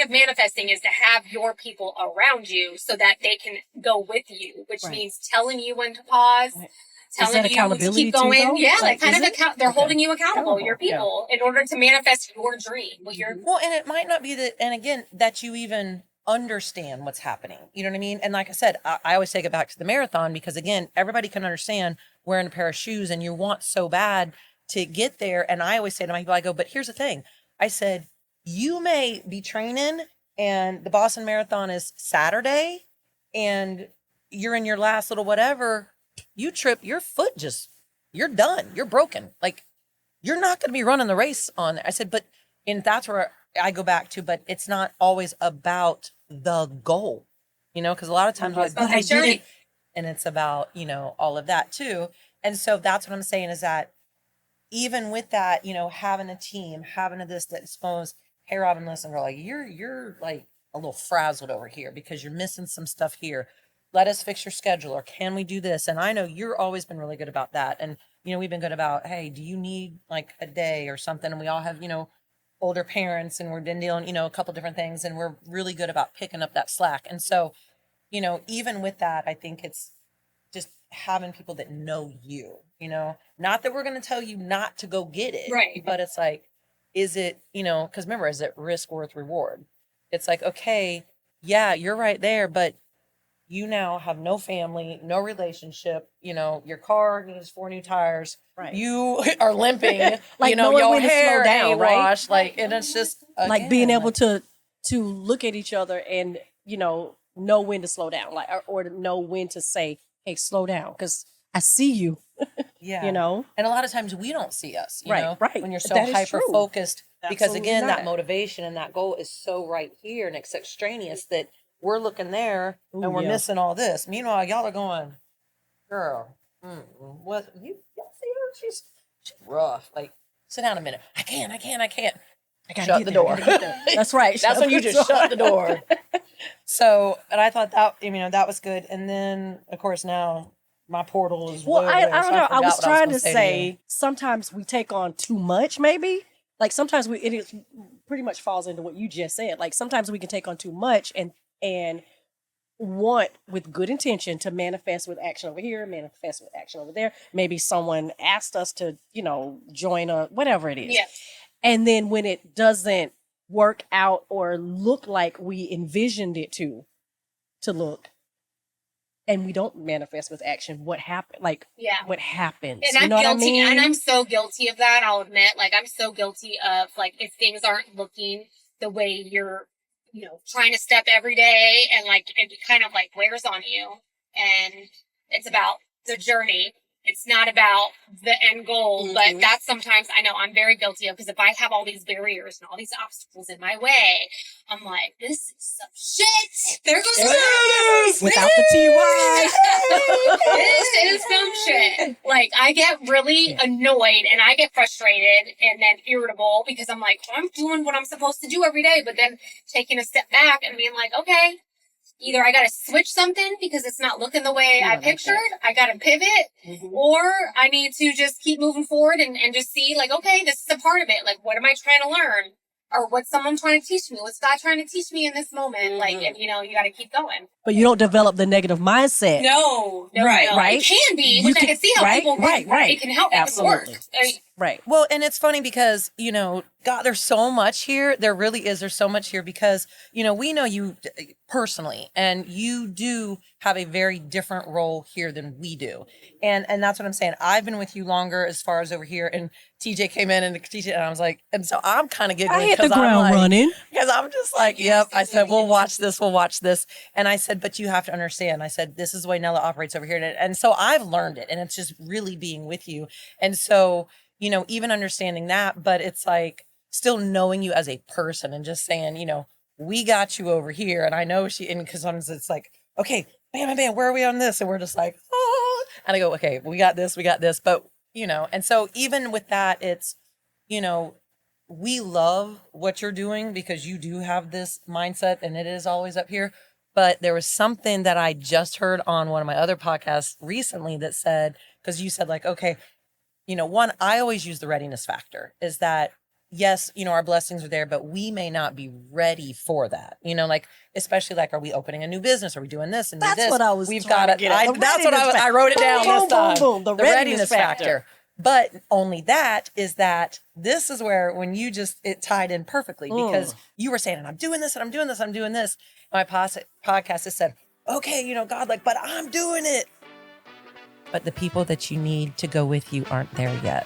part of manifesting is to have your people around you so that they can go with you, which means telling you when to pause, telling you to keep going. Yeah, like kind of they're holding you accountable, your people, in order to manifest your dream. Well, and it might not be that, and again, that you even understand what's happening. You know what I mean? And like I said, I always take it back to the marathon because, again, everybody can understand wearing a pair of shoes and you want so bad to get there. And I always say to my people, I go, but here's the thing. I said, you may be training and the Boston Marathon is Saturday and you're in your last little whatever, you trip, your foot just, you're done. You're broken. Like, you're not going to be running the race on there. I said, but, and that's where I go back to, but it's not always about the goal, you know, because a lot of times I did it, and it's about, you know, all of that too. And so that's what I'm saying is that even with that, you know, having a team, having a this that suppose, hey, Robin, listen, girl, like you're like a little frazzled over here because you're missing some stuff here. Let us fix your schedule, or can we do this? And I know you're always been really good about that. And, you know, we've been good about, hey, do you need like a day or something? And we all have, you know, older parents and we've been dealing, you know, a couple different things, and we're really good about picking up that slack. And so, you know, even with that, I think it's just having people that know you, you know, not that we're going to tell you not to go get it, right? But it's like, is it, you know, because remember, is it risk worth reward? It's like, okay, yeah, you're right there, but you now have no family, no relationship, you know, your car needs 4 new tires. Right. You are limping, like, you know, your hair ain't washed, like, and it's just, again, like being able to look at each other and, you know when to slow down, like, or to know when to say, hey, slow down, because I see you. Yeah. You know? And a lot of times we don't see us, you know? Right. When you're so hyper-focused. Because again, that motivation and that goal is so right here, and it's extraneous that we're looking there and we're missing all this. Meanwhile, y'all are going, girl, what, y'all see her? She's rough. Like, sit down a minute. I can't. I gotta shut the door. That's right. That's when you just shut the door. So, and I thought that, you know, that was good. And then, of course, now my portal is. Well, I don't know. I was trying to say sometimes we take on too much, maybe. Like sometimes it is pretty much falls into what you just said. Like sometimes we can take on too much and want with good intention to manifest with action over here, manifest with action over there. Maybe someone asked us to, you know, join a whatever it is. Yeah. And then when it doesn't work out or look like we envisioned it to look, and we don't manifest with action, what happened? Like, what happens? And I'm guilty, and I'm so guilty of that, I'll admit. Like, I'm so guilty of, like, if things aren't looking the way you're, you know, trying to step every day, and, like, it kind of, like, wears on you. And it's about the journey. It's not about the end goal, but that's sometimes, I know I'm very guilty of, because if I have all these barriers and all these obstacles in my way, I'm like, this is some shit. There goes this. Without the TY. This is some shit. Like, I get really annoyed and I get frustrated and then irritable because I'm like, I'm doing what I'm supposed to do every day, but then taking a step back and being like, okay, either I got to switch something because it's not looking the way I pictured, I got to pivot, or I need to just keep moving forward and just see, like, okay, this is a part of it. Like, what am I trying to learn? Or what's someone trying to teach me? What's God trying to teach me in this moment? Like, and, you know, you got to keep going. But you don't develop the negative mindset. No. Right. It can be, which I can see how people it can help. Absolutely. It can work. Right. Well, and it's funny because, you know, God, there's so much here. There really is. There's so much here because, you know, we know you personally, and you do have a very different role here than we do. And that's what I'm saying. I've been with you longer as far as over here, and TJ came in and I was like, and so I'm kind of giggling. I hit the ground running. Because I'm just like, yep. I said, we'll watch this. And I said, but you have to understand. I said, this is the way Nella operates over here. And so I've learned it, and it's just really being with you. And so, you know, even understanding that, but it's like still knowing you as a person and just saying, you know, we got you over here. And I know and because sometimes it's like, okay, bam, where are we on this? And we're just like, oh, and I go, okay, we got this. But, you know, and so even with that, it's, you know, we love what you're doing because you do have this mindset and it is always up here. But there was something that I just heard on one of my other podcasts recently that said, because you said like, okay, you know, one, I always use the readiness factor is that yes, our blessings are there, but we may not be ready for that. Like, especially like, are we opening a new business? Are we doing this and do this? That's what I was We've trying got to get at. That's what I wrote it down Boom, this boom, time. boom, boom. The readiness factor. But only that is that this is where when it tied in perfectly because you were saying, and I'm doing this and I'm doing this, I'm doing this. My podcast has said, okay, God, like, but I'm doing it. But the people that you need to go with you aren't there yet.